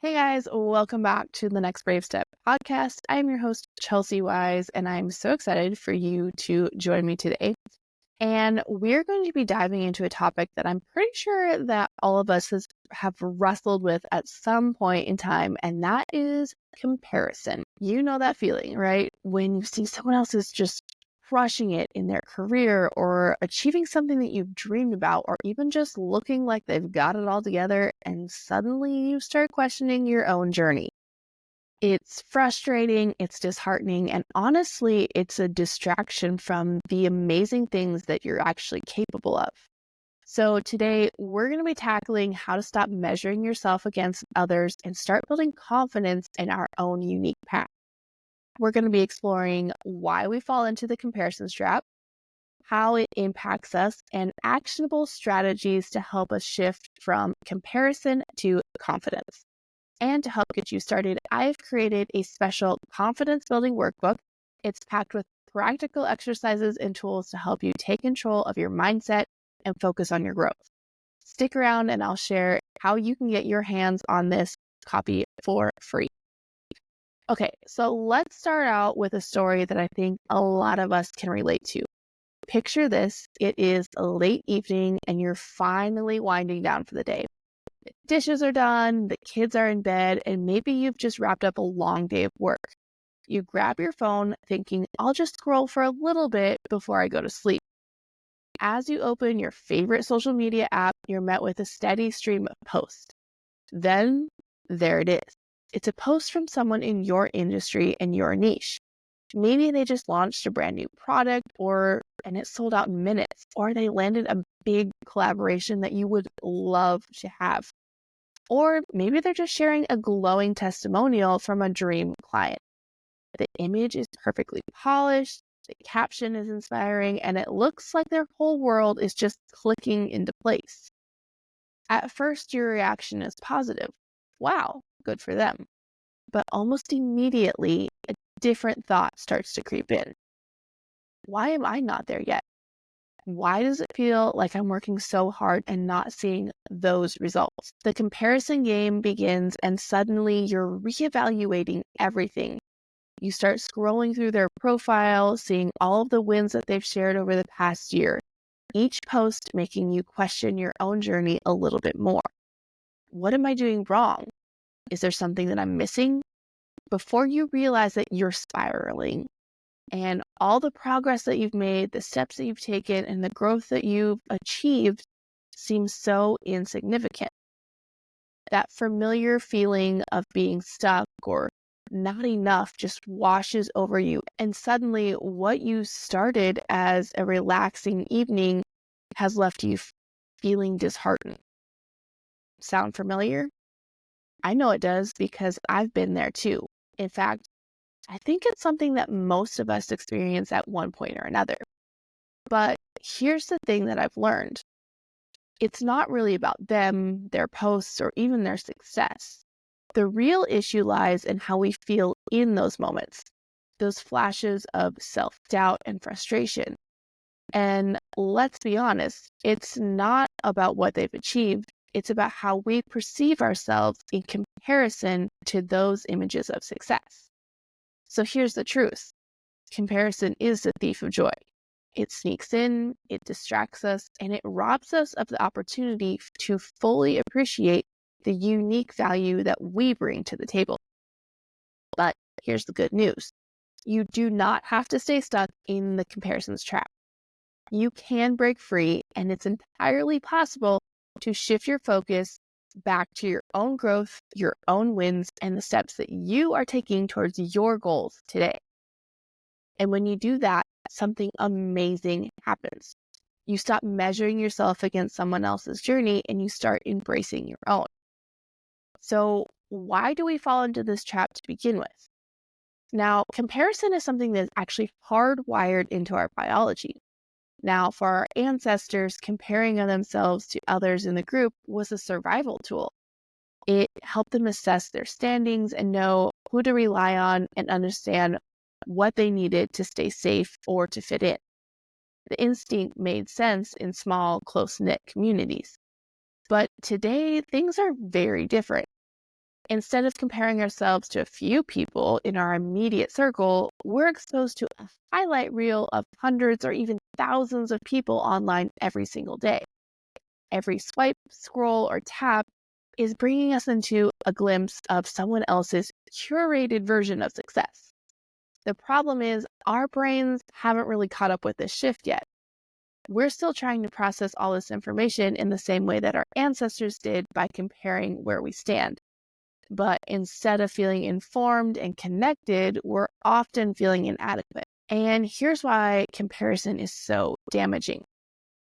Hey guys, welcome back to the Next Brave Step podcast. I'm your host, Chelsy Weisz, and I'm so excited for you to join me today. And we're going to be diving into a topic that I'm pretty sure that all of us have wrestled with at some point in time, and that is comparison. You know that feeling, right? When you see someone else is just crushing it in their career or achieving something that you've dreamed about, or even just looking like they've got it all together, and suddenly you start questioning your own journey. It's frustrating, it's disheartening, and honestly, it's a distraction from the amazing things that you're actually capable of. So today, we're going to be tackling how to stop measuring yourself against others and start building confidence in our own unique path. We're going to be exploring why we fall into the comparison trap, how it impacts us, and actionable strategies to help us shift from comparison to confidence. And to help get you started, I've created a special confidence building workbook. It's packed with practical exercises and tools to help you take control of your mindset and focus on your growth. Stick around and I'll share how you can get your hands on this copy for free. Okay, so let's start out with a story that I think a lot of us can relate to. Picture this, it is a late evening and you're finally winding down for the day. The dishes are done, the kids are in bed, and maybe you've just wrapped up a long day of work. You grab your phone thinking, I'll just scroll for a little bit before I go to sleep. As you open your favorite social media app, you're met with a steady stream of posts. Then, there it is. It's a post from someone in your industry and your niche. Maybe they just launched a brand new product and it sold out in minutes, or they landed a big collaboration that you would love to have. Or maybe they're just sharing a glowing testimonial from a dream client. The image is perfectly polished, the caption is inspiring, and it looks like their whole world is just clicking into place. At first, your reaction is positive. Wow, good for them. But almost immediately, a different thought starts to creep in. Why am I not there yet? Why does it feel like I'm working so hard and not seeing those results? The comparison game begins, and suddenly you're reevaluating everything. You start scrolling through their profile, seeing all of the wins that they've shared over the past year, each post making you question your own journey a little bit more. What am I doing wrong? Is there something that I'm missing? Before you realize that you're spiraling, and all the progress that you've made, the steps that you've taken, and the growth that you've achieved seems so insignificant. That familiar feeling of being stuck or not enough just washes over you. And suddenly, what you started as a relaxing evening has left you feeling disheartened. Sound familiar? I know it does because I've been there too. In fact, I think it's something that most of us experience at one point or another. But here's the thing that I've learned. It's not really about them, their posts, or even their success. The real issue lies in how we feel in those moments, those flashes of self-doubt and frustration. And let's be honest, it's not about what they've achieved. It's about how we perceive ourselves in comparison to those images of success. So here's the truth. Comparison is the thief of joy. It sneaks in, it distracts us, and it robs us of the opportunity to fully appreciate the unique value that we bring to the table. But here's the good news. You do not have to stay stuck in the comparisons trap. You can break free, and it's entirely possible to shift your focus back to your own growth, your own wins, and the steps that you are taking towards your goals today. And when you do that, something amazing happens. You stop measuring yourself against someone else's journey and you start embracing your own. So, why do we fall into this trap to begin with? Now, comparison is something that's actually hardwired into our biology. Now, for our ancestors, comparing themselves to others in the group was a survival tool. It helped them assess their standings and know who to rely on and understand what they needed to stay safe or to fit in. The instinct made sense in small, close-knit communities. But today, things are very different. Instead of comparing ourselves to a few people in our immediate circle, we're exposed to a highlight reel of hundreds or even thousands of people online every single day. Every swipe, scroll, or tap is bringing us into a glimpse of someone else's curated version of success. The problem is our brains haven't really caught up with this shift yet. We're still trying to process all this information in the same way that our ancestors did by comparing where we stand. But instead of feeling informed and connected, we're often feeling inadequate. And here's why comparison is so damaging.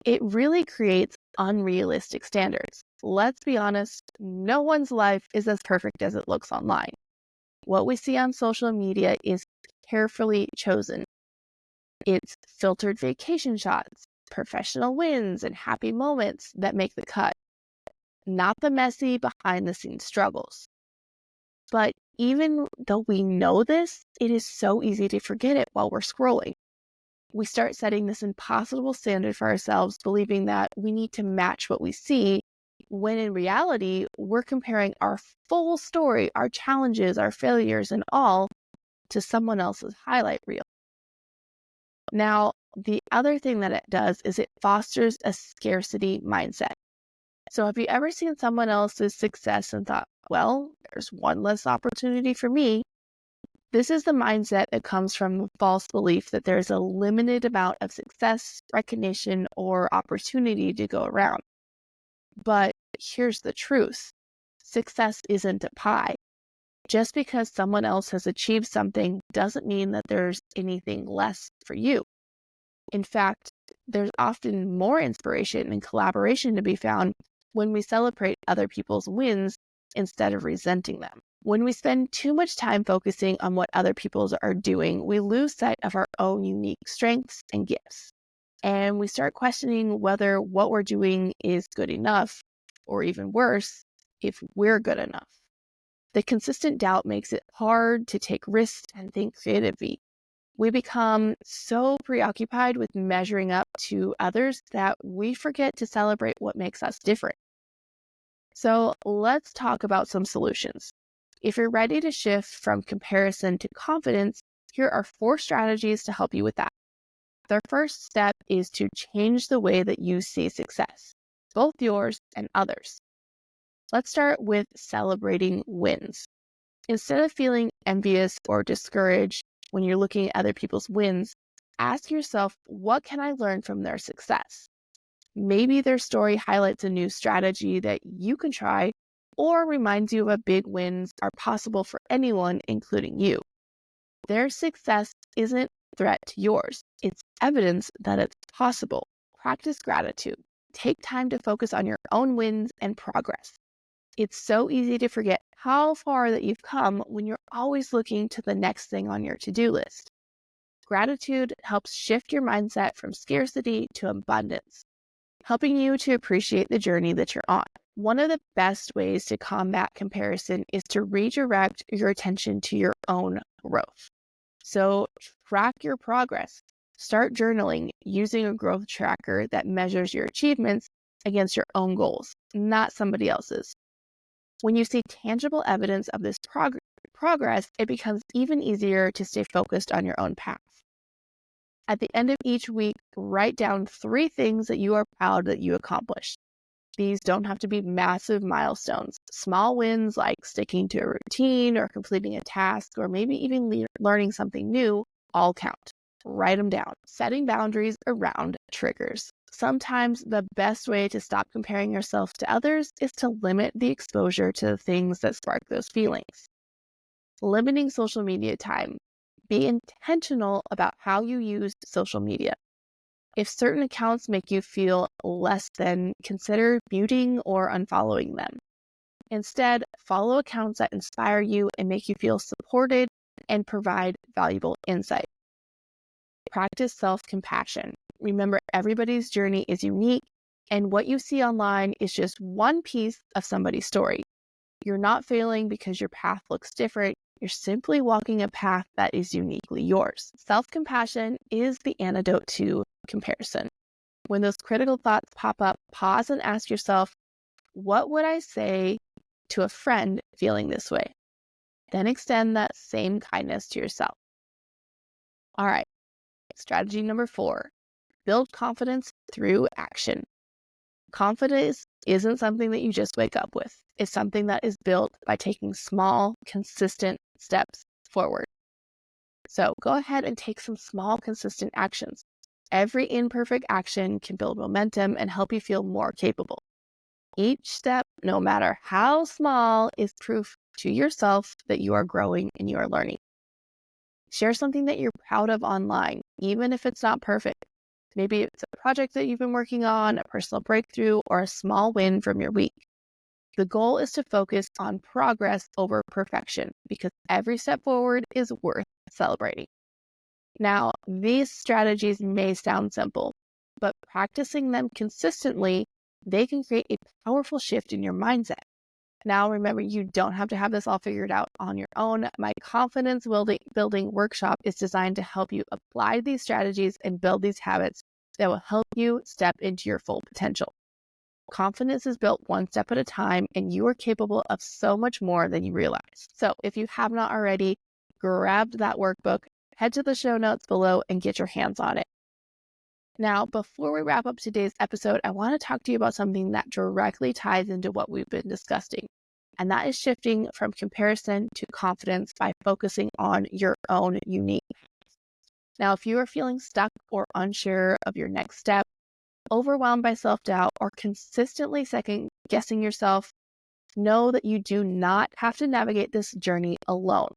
It really creates unrealistic standards. Let's be honest, no one's life is as perfect as it looks online. What we see on social media is carefully chosen. It's filtered vacation shots, professional wins, and happy moments that make the cut, not the messy behind the scenes struggles. But even though we know this, it is so easy to forget it while we're scrolling. We start setting this impossible standard for ourselves, believing that we need to match what we see, when in reality, we're comparing our full story, our challenges, our failures, and all to someone else's highlight reel. Now, the other thing that it does is it fosters a scarcity mindset. So have you ever seen someone else's success and thought, well, there's one less opportunity for me? This is the mindset that comes from the false belief that there's a limited amount of success, recognition, or opportunity to go around. But here's the truth. Success isn't a pie. Just because someone else has achieved something doesn't mean that there's anything less for you. In fact, there's often more inspiration and collaboration to be found when we celebrate other people's wins instead of resenting them. When we spend too much time focusing on what other people are doing, we lose sight of our own unique strengths and gifts. And we start questioning whether what we're doing is good enough, or even worse, if we're good enough. The consistent doubt makes it hard to take risks and think creatively. We become so preoccupied with measuring up to others that we forget to celebrate what makes us different. So let's talk about some solutions. If you're ready to shift from comparison to confidence, here are 4 strategies to help you with that. The first step is to change the way that you see success, both yours and others. Let's start with celebrating wins. Instead of feeling envious or discouraged when you're looking at other people's wins, ask yourself, what can I learn from their success? Maybe their story highlights a new strategy that you can try, or reminds you of big wins are possible for anyone, including you. Their success isn't a threat to yours. It's evidence that it's possible. Practice gratitude. Take time to focus on your own wins and progress. It's so easy to forget how far that you've come when you're always looking to the next thing on your to-do list. Gratitude helps shift your mindset from scarcity to abundance, helping you to appreciate the journey that you're on. One of the best ways to combat comparison is to redirect your attention to your own growth. So track your progress. Start journaling using a growth tracker that measures your achievements against your own goals, not somebody else's. When you see tangible evidence of this progress, it becomes even easier to stay focused on your own path. At the end of each week, write down 3 things that you are proud that you accomplished. These don't have to be massive milestones. Small wins like sticking to a routine or completing a task or maybe even learning something new all count. Write them down. Setting boundaries around triggers. Sometimes the best way to stop comparing yourself to others is to limit the exposure to the things that spark those feelings. Limiting social media time. Be intentional about how you use social media. If certain accounts make you feel less than, consider muting or unfollowing them. Instead, follow accounts that inspire you and make you feel supported and provide valuable insight. Practice self-compassion. Remember, everybody's journey is unique, and what you see online is just one piece of somebody's story. You're not failing because your path looks different. You're simply walking a path that is uniquely yours. Self-compassion is the antidote to comparison. When those critical thoughts pop up, pause and ask yourself, what would I say to a friend feeling this way. Then extend that same kindness to yourself. All right, strategy number 4, build confidence through action. Confidence isn't something that you just wake up with. It's something that is built by taking small, consistent steps forward. So go ahead and take some small, consistent actions. Every imperfect action can build momentum and help you feel more capable. Each step, no matter how small, is proof to yourself that you are growing and you are learning. Share something that you're proud of online, even if it's not perfect. Maybe it's a project that you've been working on, a personal breakthrough, or a small win from your week. The goal is to focus on progress over perfection because every step forward is worth celebrating. Now, these strategies may sound simple, but practicing them consistently, they can create a powerful shift in your mindset. Now, remember, you don't have to have this all figured out on your own. My confidence building workshop is designed to help you apply these strategies and build these habits that will help you step into your full potential. Confidence is built one step at a time, and you are capable of so much more than you realize. So if you have not already grabbed that workbook, head to the show notes below and get your hands on it. Now, before we wrap up today's episode, I want to talk to you about something that directly ties into what we've been discussing, and that is shifting from comparison to confidence by focusing on your own unique path. Now, if you are feeling stuck or unsure of your next step, overwhelmed by self-doubt, or consistently second-guessing yourself, know that you do not have to navigate this journey alone.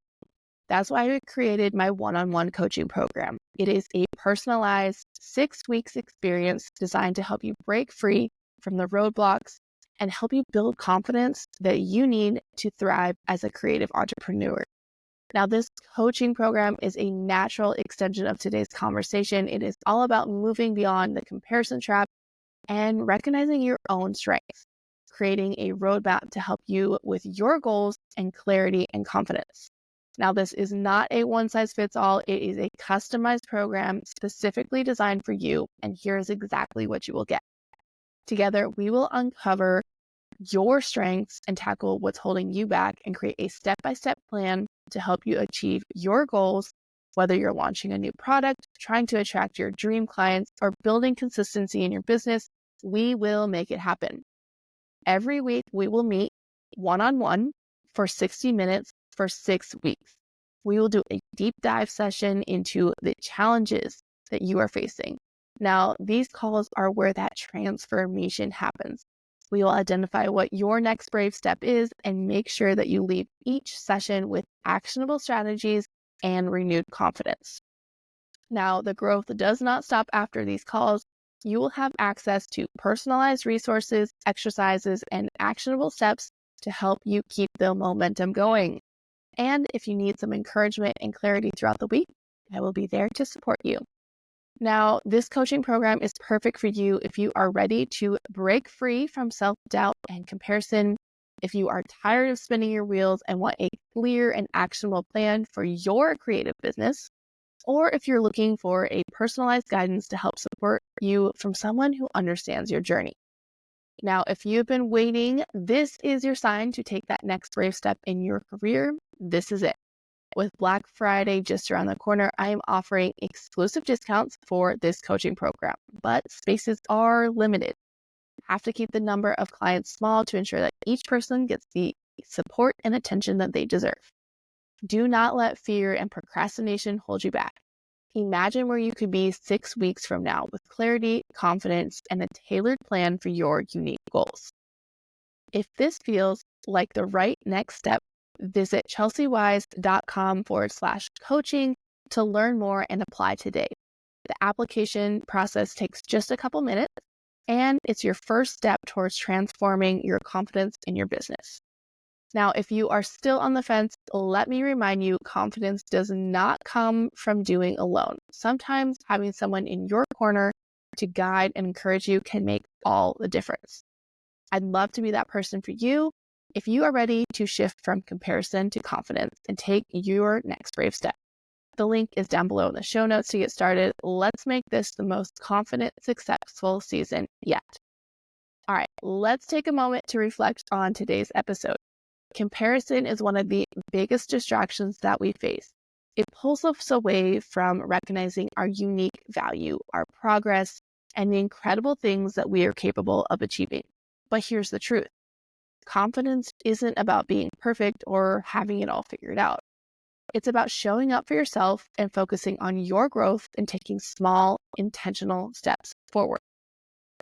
That's why I created my one-on-one coaching program. It is a personalized 6 weeks experience designed to help you break free from the roadblocks and help you build confidence that you need to thrive as a creative entrepreneur. Now, this coaching program is a natural extension of today's conversation. It is all about moving beyond the comparison trap and recognizing your own strengths, creating a roadmap to help you with your goals and clarity and confidence. Now, this is not a one-size-fits-all. It is a customized program specifically designed for you, and here's exactly what you will get. Together, we will uncover your strengths and tackle what's holding you back and create a step-by-step plan to help you achieve your goals, whether you're launching a new product, trying to attract your dream clients, or building consistency in your business. We will make it happen. Every week, we will meet one-on-one for 60 minutes for 6 weeks. We will do a deep dive session into the challenges that you are facing. Now, these calls are where that transformation happens. We will identify what your next brave step is and make sure that you leave each session with actionable strategies and renewed confidence. Now, the growth does not stop after these calls. You will have access to personalized resources, exercises, and actionable steps to help you keep the momentum going. And if you need some encouragement and clarity throughout the week, I will be there to support you. Now, this coaching program is perfect for you if you are ready to break free from self-doubt and comparison, if you are tired of spinning your wheels and want a clear and actionable plan for your creative business, or if you're looking for a personalized guidance to help support you from someone who understands your journey. Now, if you've been waiting, this is your sign to take that next brave step in your career. This is it. With Black Friday just around the corner, I am offering exclusive discounts for this coaching program, but spaces are limited. You have to keep the number of clients small to ensure that each person gets the support and attention that they deserve. Do not let fear and procrastination hold you back. Imagine where you could be 6 weeks from now with clarity, confidence, and a tailored plan for your unique goals. If this feels like the right next step, visit chelseyweisz.com/coaching to learn more and apply today. The application process takes just a couple minutes, and it's your first step towards transforming your confidence in your business. Now, if you are still on the fence, let me remind you, confidence does not come from doing alone. Sometimes having someone in your corner to guide and encourage you can make all the difference. I'd love to be that person for you if you are ready to shift from comparison to confidence and take your next brave step. The link is down below in the show notes to get started. Let's make this the most confident, successful season yet. All right, let's take a moment to reflect on today's episode. Comparison is one of the biggest distractions that we face. It pulls us away from recognizing our unique value, our progress, and the incredible things that we are capable of achieving. But here's the truth. Confidence isn't about being perfect or having it all figured out. It's about showing up for yourself and focusing on your growth and taking small, intentional steps forward.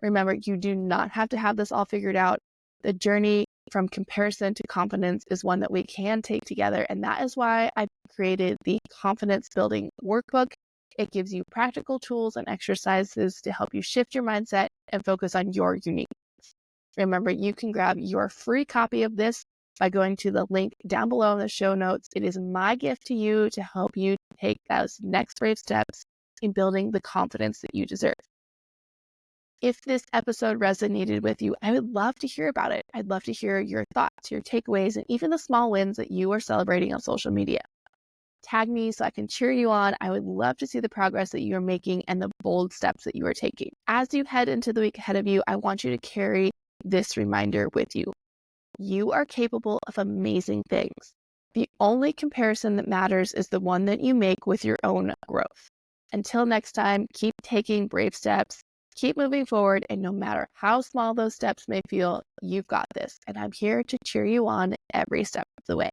Remember, you do not have to have this all figured out. The journey from comparison to confidence is one that we can take together. And that is why I created the confidence building workbook. It gives you practical tools and exercises to help you shift your mindset and focus on your uniqueness. Remember, you can grab your free copy of this by going to the link down below in the show notes. It is my gift to you to help you take those next brave steps in building the confidence that you deserve. If this episode resonated with you, I would love to hear about it. I'd love to hear your thoughts, your takeaways, and even the small wins that you are celebrating on social media. Tag me so I can cheer you on. I would love to see the progress that you are making and the bold steps that you are taking. As you head into the week ahead of you, I want you to carry this reminder with you. You are capable of amazing things. The only comparison that matters is the one that you make with your own growth. Until next time, keep taking brave steps, keep moving forward, and no matter how small those steps may feel, you've got this. And I'm here to cheer you on every step of the way.